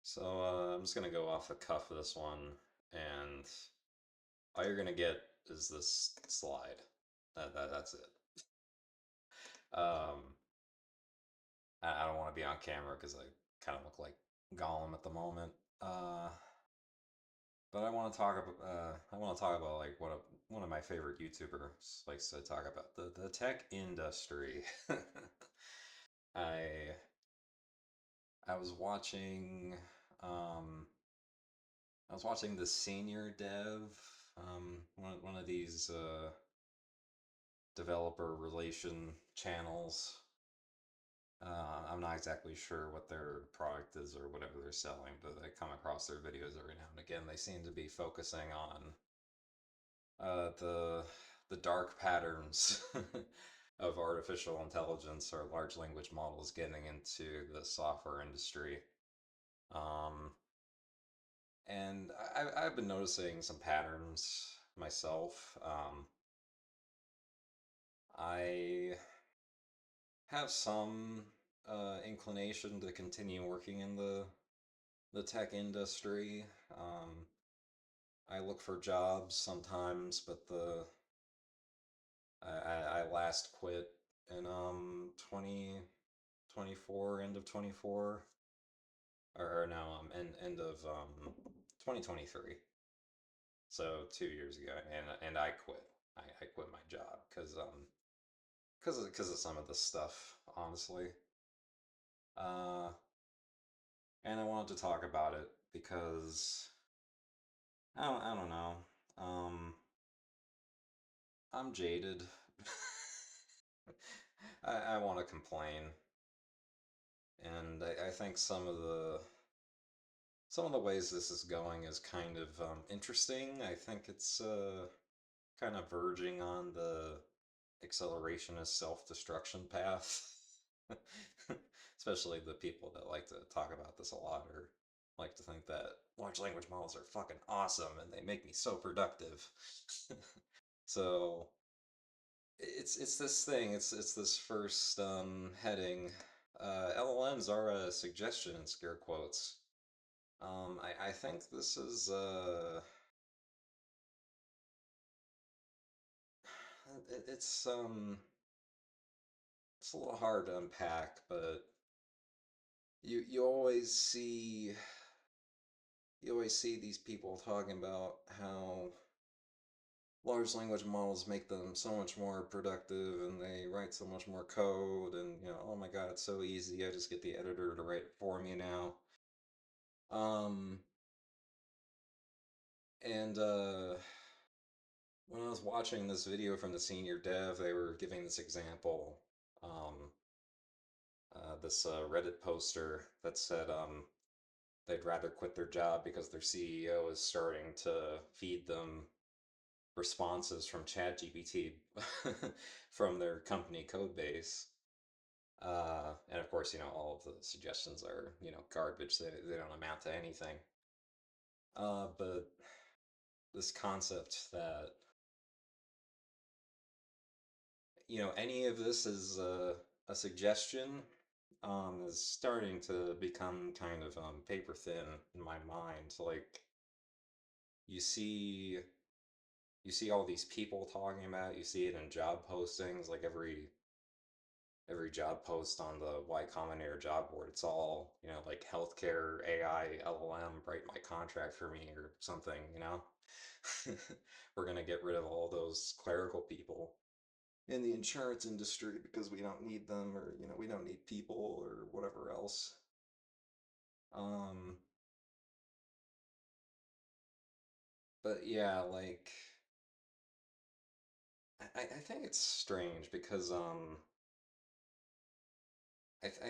So I'm just gonna go off the cuff of this one, and all you're gonna get is this slide. That's it. Um, I don't want to be on camera because I kind of look like Gollum at the moment. Uh, but I want to talk about like one of my favorite YouTubers likes to talk about the tech industry. I I was watching um I was watching the senior dev, one of these developer relation channels. I'm not exactly sure what their product is or whatever they're selling, but I come across their videos every now and again. They seem to be focusing on the dark patterns of artificial intelligence or large language models getting into the software industry. Um, and I've been noticing some patterns myself. I have some inclination to continue working in the tech industry. I look for jobs sometimes, but the I last quit in 2024, end of 24, or no, end of 2023. So 2 years ago, and I quit. I quit my job because of some of this stuff, honestly. Uh, and I wanted to talk about it because I don't know. Um, I'm jaded. I want to complain, and I think some of the ways this is going is kind of interesting. I think it's kind of verging on the accelerationist self-destruction path. Especially the people that like to talk about this a lot or like to think that large language models are fucking awesome and they make me so productive. So it's this thing. It's this first heading. LLMs are a suggestion in scare quotes. I think this is it's it's a little hard to unpack, but you you always see these people talking about how large language models make them so much more productive and they write so much more code and oh my god, it's so easy. I just get the editor to write it for me now. Um and when I was watching this video from the senior dev, they were giving this example. Um this Reddit poster that said they'd rather quit their job because their CEO is starting to feed them responses from ChatGPT from their company code base. And of course, all of the suggestions are, garbage. They don't amount to anything. But this concept that, any of this is a suggestion is starting to become kind of paper thin in my mind. Like, you see you see all these people talking about it, you see it in job postings, like every job post on the Y Combinator job board, it's all, like healthcare AI LLM, write my contract for me or something, We're gonna get rid of all those clerical people in the insurance industry because we don't need them, or we don't need people or whatever else. Um, but yeah, like I think it's strange because I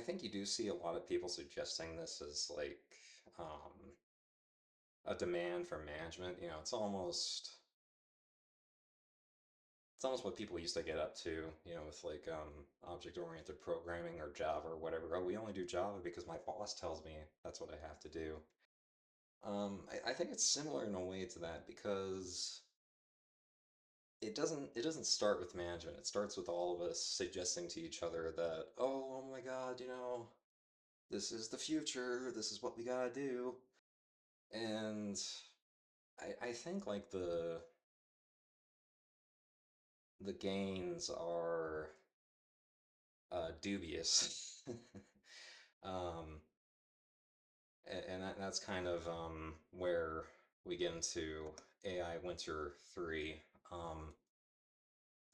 think you do see a lot of people suggesting this as like um a demand from management. It's almost what people used to get up to, with like object-oriented programming or Java or whatever. Oh, we only do Java because my boss tells me that's what I have to do. I think it's similar in a way to that because it doesn't start with management. It starts with all of us suggesting to each other that, oh my God, this is the future, this is what we gotta do. And I think like the gains are dubious. um, and that's kind of where we get into AI Winter 3. Um,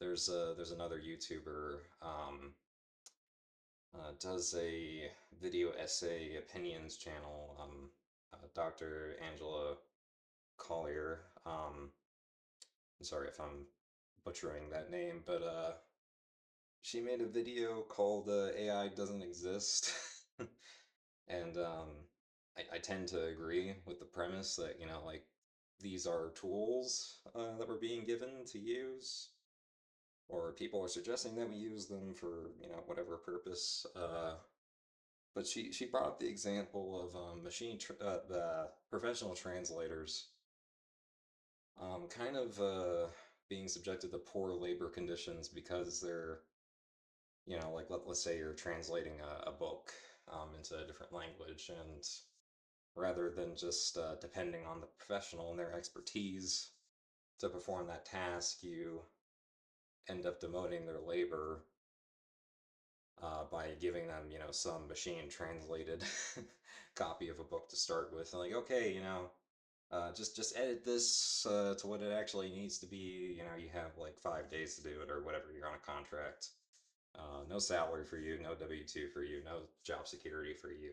there's another YouTuber does a video essay opinions channel, Dr. Angela Collier. I'm sorry if I'm butchering that name, but she made a video called AI Doesn't Exist. And I tend to agree with the premise that, like, these are tools that we're being given to use, or people are suggesting that we use them for, whatever purpose. But she brought up the example of the professional translators kind of being subjected to poor labor conditions because they're, like let's say you're translating a book into a different language, and rather than just depending on the professional and their expertise to perform that task, you end up demoting their labor by giving them, some machine translated copy of a book to start with. And like, okay, just edit this to what it actually needs to be. You have like 5 days to do it or whatever. You're on a contract. No salary for you, no W-2 for you, no job security for you.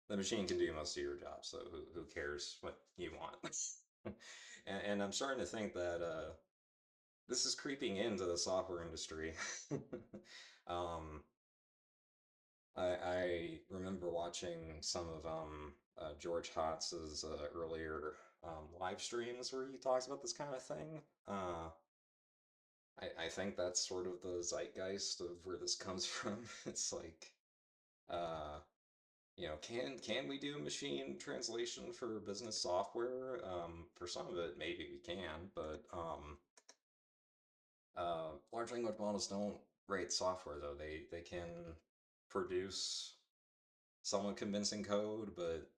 The machine can do most of your job, so who cares what you want? And I'm starting to think that this is creeping into the software industry. um, I remember watching some of George Hotz's earlier live streams where he talks about this kind of thing. I think that's sort of the zeitgeist of where this comes from. It's like, uh, can we do machine translation for business software? For some of it, maybe we can, but large language models don't write software though. They can produce somewhat convincing code, but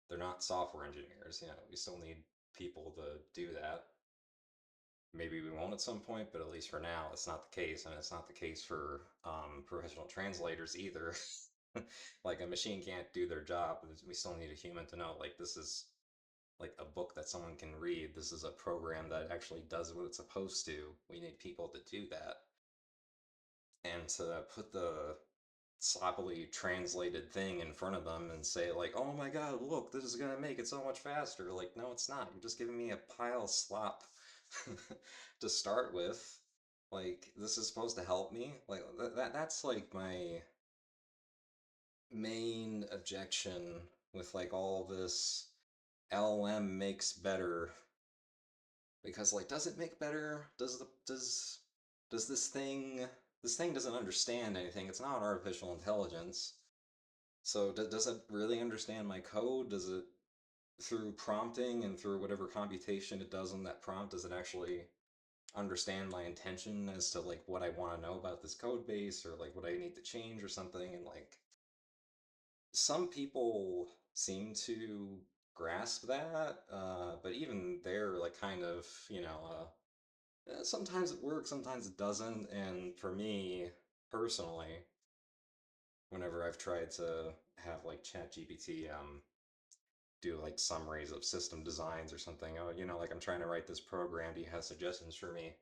they're not software engineers. We still need people to do that. Maybe we won't at some point, but at least for now, it's not the case, and it's not the case for professional translators either. Like a machine can't do their job. We still need a human to know, like, this is like a book that someone can read. This is a program that actually does what it's supposed to. We need people to do that. And to put the sloppily translated thing in front of them and say like, "Oh my God, look, this is gonna make it so much faster." Like, no, it's not. You're just giving me a pile of slop to start with. Like, this is supposed to help me. Like that's like my main objection with like all this LLM makes better, because like, does it make better? Does this thing doesn't understand anything. It's not artificial intelligence. So does it really understand my code? Does it, through prompting and through whatever computation it does on that prompt, does it actually understand my intention as to like what I want to know about this code base, or like what I need to change or something? And like, some people seem to grasp that, but even they're like kind of, sometimes it works, sometimes it doesn't. And for me personally, whenever I've tried to have like ChatGPT do like summaries of system designs or something. Oh, like, I'm trying to write this program. Do you have suggestions for me?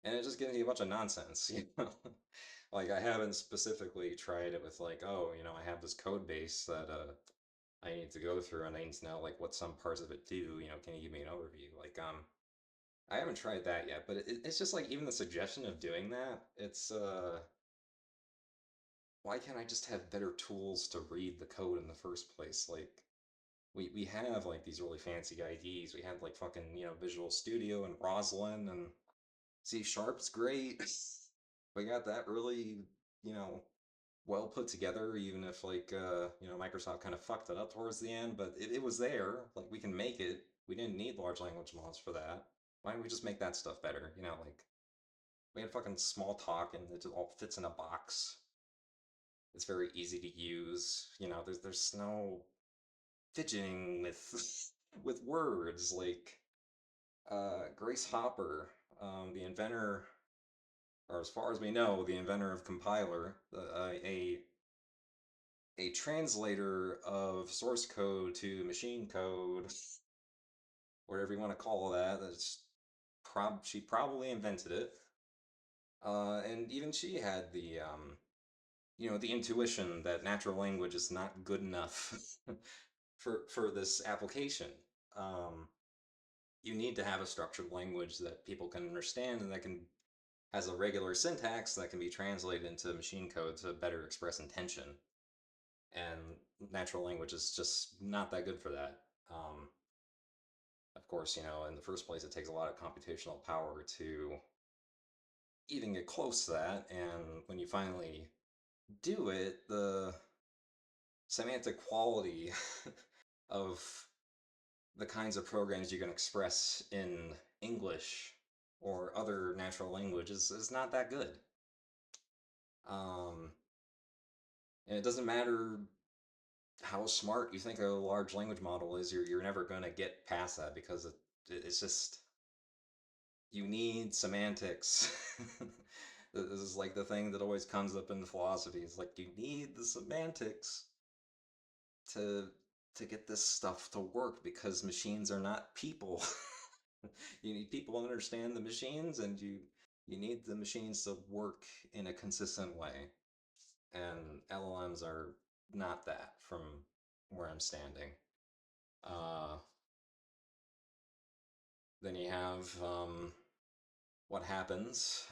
And it just gives me a bunch of nonsense, Like, I haven't specifically tried it with like, oh, I have this code base that I need to go through, and I need to know like what some parts of it do. Can you give me an overview? Like, I haven't tried that yet, but it's just like, even the suggestion of doing that, it's why can't I just have better tools to read the code in the first place? Like, we have like these really fancy IDs. We have like fucking, Visual Studio and Roslyn, and C Sharp's great. We got that really, you know, well put together, even if like Microsoft kind of fucked it up towards the end, but it was there. Like, we can make it. We didn't need large language models for that. Why don't we just make that stuff better? Like, we had fucking small talk and it just all fits in a box. It's very easy to use. There's no fidgeting with with words. Like Grace Hopper, the inventor, or as far as we know, the inventor of compiler, a translator of source code to machine code, whatever you want to call that. She probably invented it, and even she had the intuition that natural language is not good enough for this application. Um, you need to have a structured language that people can understand and that can has a regular syntax that can be translated into machine code to better express intention. And natural language is just not that good for that. Of course, in the first place, it takes a lot of computational power to even get close to that. And when you finally do it, the semantic quality of the kinds of programs you can express in English or other natural languages is not that good. Um, and it doesn't matter how smart you think a large language model is, you're never going to get past that because it's just, you need semantics. This is like the thing that always comes up in philosophy. It's like you need the semantics to get this stuff to work because machines are not people. You need people to understand the machines, and you need the machines to work in a consistent way. And LLMs are not that from where I'm standing. Uh, then you have what happens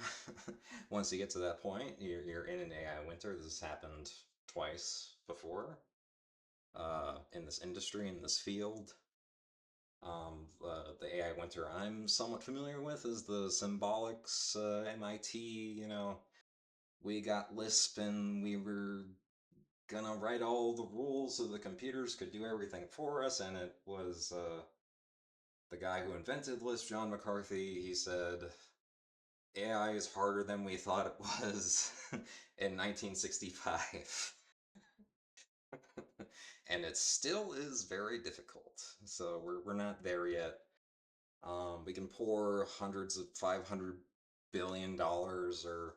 once you get to that point. You're in an AI winter. This has happened twice before in this industry, in this field. The AI winter I'm somewhat familiar with is the symbolics, MIT. We got Lisp and we were gonna write all the rules so the computers could do everything for us, and it was the guy who invented Lisp, John McCarthy. He said AI is harder than we thought it was in 1965. And it still is very difficult. So we're not there yet. We can pour hundreds of $500 billion or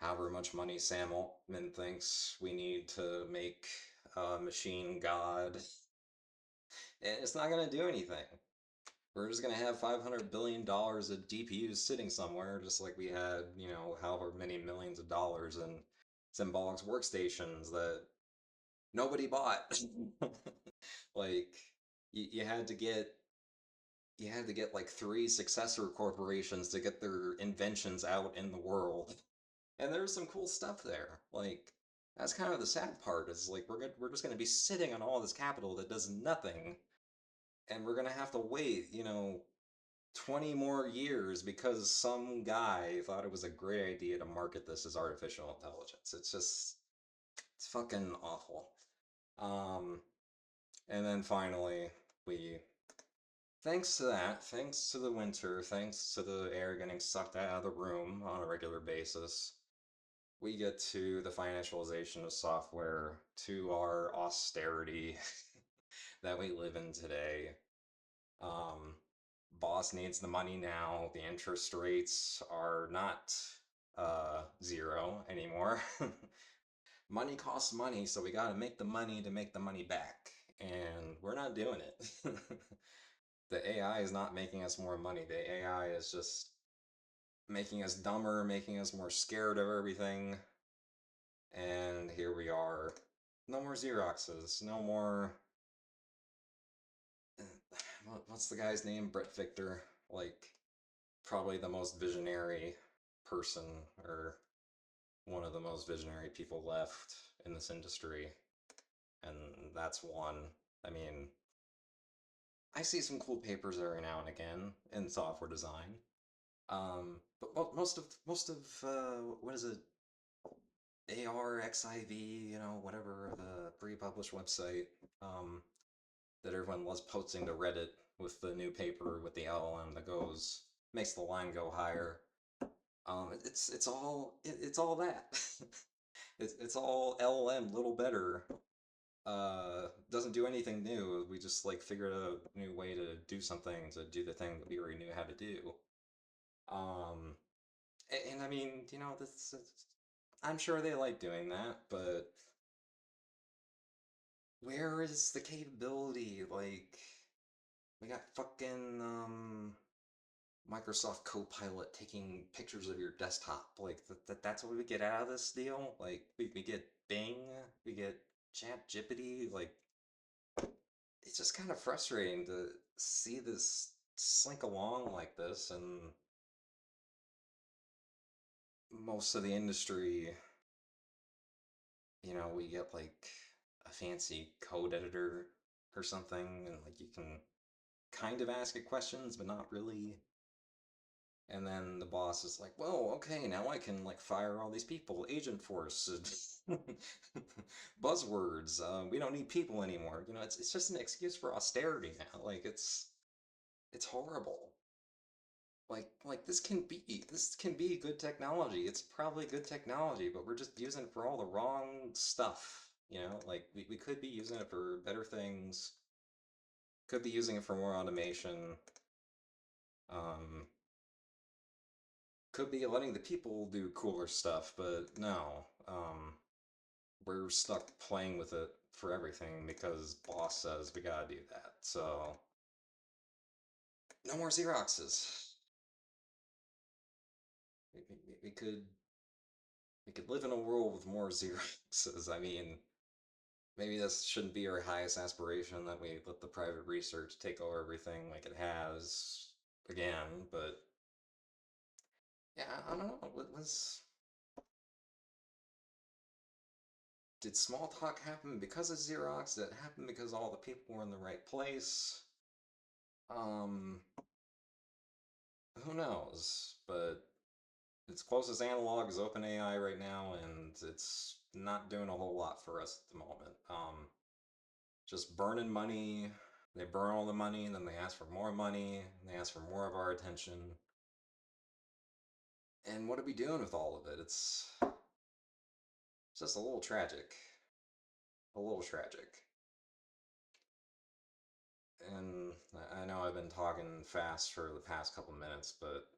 however much money Sam Altman thinks we need to make a machine god. And it's not going to do anything. We're just going to have $500 billion of GPUs sitting somewhere, just like we had, however many millions of dollars in Symbolics workstations that nobody bought. Like, you had to get like three successor corporations to get their inventions out in the world. And there's some cool stuff there. Like, that's kind of the sad part is like we're just going to be sitting on all this capital that does nothing, and we're going to have to wait, 20 more years because some guy thought it was a great idea to market this as artificial intelligence. It's fucking awful. Um, and then finally, we, thanks to that, thanks to the winter, thanks to the air getting sucked out of the room on a regular basis, we get to the financialization of software, to our austerity that we live in today. Um, Boss needs the money now. The interest rates are not zero anymore. Money costs money, so we gotta make the money to make the money back. And we're not doing it. The AI is not making us more money. The AI is just making us dumber, making us more scared of everything. And here we are. No more Xeroxes. No more. What's the guy's name? Brett Victor. Like, probably the most visionary person, or one of the most visionary people left in this industry. And that's one. I mean, I see some cool papers every now and again in software design. But most of what is it? ARXIV, whatever the pre-published website that everyone loves posting to Reddit with the new paper with the LLM that goes makes the line go higher. It's all that. It's all LLM, little better. Doesn't do anything new. We just like figured out a new way to do something to do the thing that we already knew how to do. Um, and I mean, I'm sure they like doing that, but where is the capability? Like, we got fucking Microsoft Copilot taking pictures of your desktop. Like that's what we get out of this deal. Like we get Bing, we get ChatGPT. Like it's just kind of frustrating to see this slink along like this, and most of the industry, we get like a fancy code editor or something, and like you can kind of ask it questions, but not really. And then the boss is like, "Well, okay, now I can like fire all these people, Agent Force, buzzwords. We don't need people anymore." It's just an excuse for austerity now. Like it's horrible. Like this can be good technology. It's probably good technology, but we're just using it for all the wrong stuff. Like we could be using it for better things. Could be using it for more automation. Um, could be letting the people do cooler stuff, but no. We're stuck playing with it for everything because boss says we gotta do that. So no more Xeroxes. We could live in a world with more Xeroxes. I mean, maybe this shouldn't be our highest aspiration that we let the private research take over everything like it has again, but yeah, I don't know. Did small talk happen because of Xerox? Did it happen because all the people were in the right place? Um, who knows? But its closest analog is OpenAI right now, and it's not doing a whole lot for us at the moment. Just burning money. They burn all the money, and then they ask for more money, and they ask for more of our attention. And what are we doing with all of it? It's just a little tragic. A little tragic. And I know I've been talking fast for the past couple minutes, but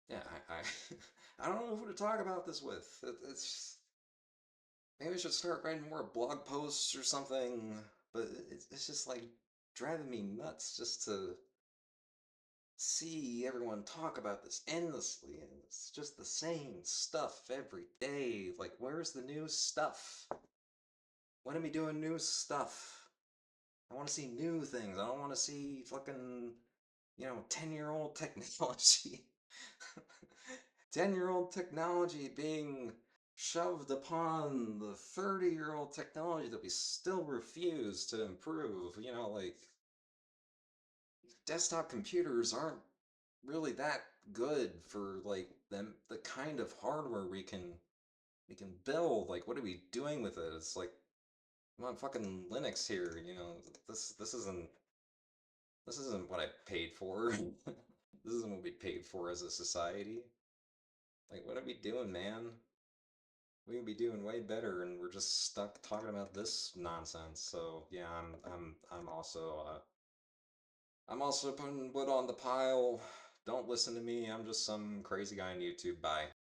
yeah, I don't know who to talk about this with. It's maybe I should start writing more blog posts or something. But it's just like driving me nuts just to see everyone talk about this endlessly, and it's just the same stuff every day. Like, where's the new stuff? When are we doing new stuff? I want to see new things. I don't want to see fucking, 10-year-old technology. 10-year-old technology being shoved upon the 30-year-old technology that we still refuse to improve. Like desktop computers aren't really that good for like them the kind of hardware we can build. Like what are we doing with it? It's like I'm on fucking Linux here, this isn't what I paid for. This isn't what we paid for as a society. Like what are we doing, man? We would be doing way better and we're just stuck talking about this nonsense. So yeah, I'm also putting wood on the pile. Don't listen to me. I'm just some crazy guy on YouTube. Bye.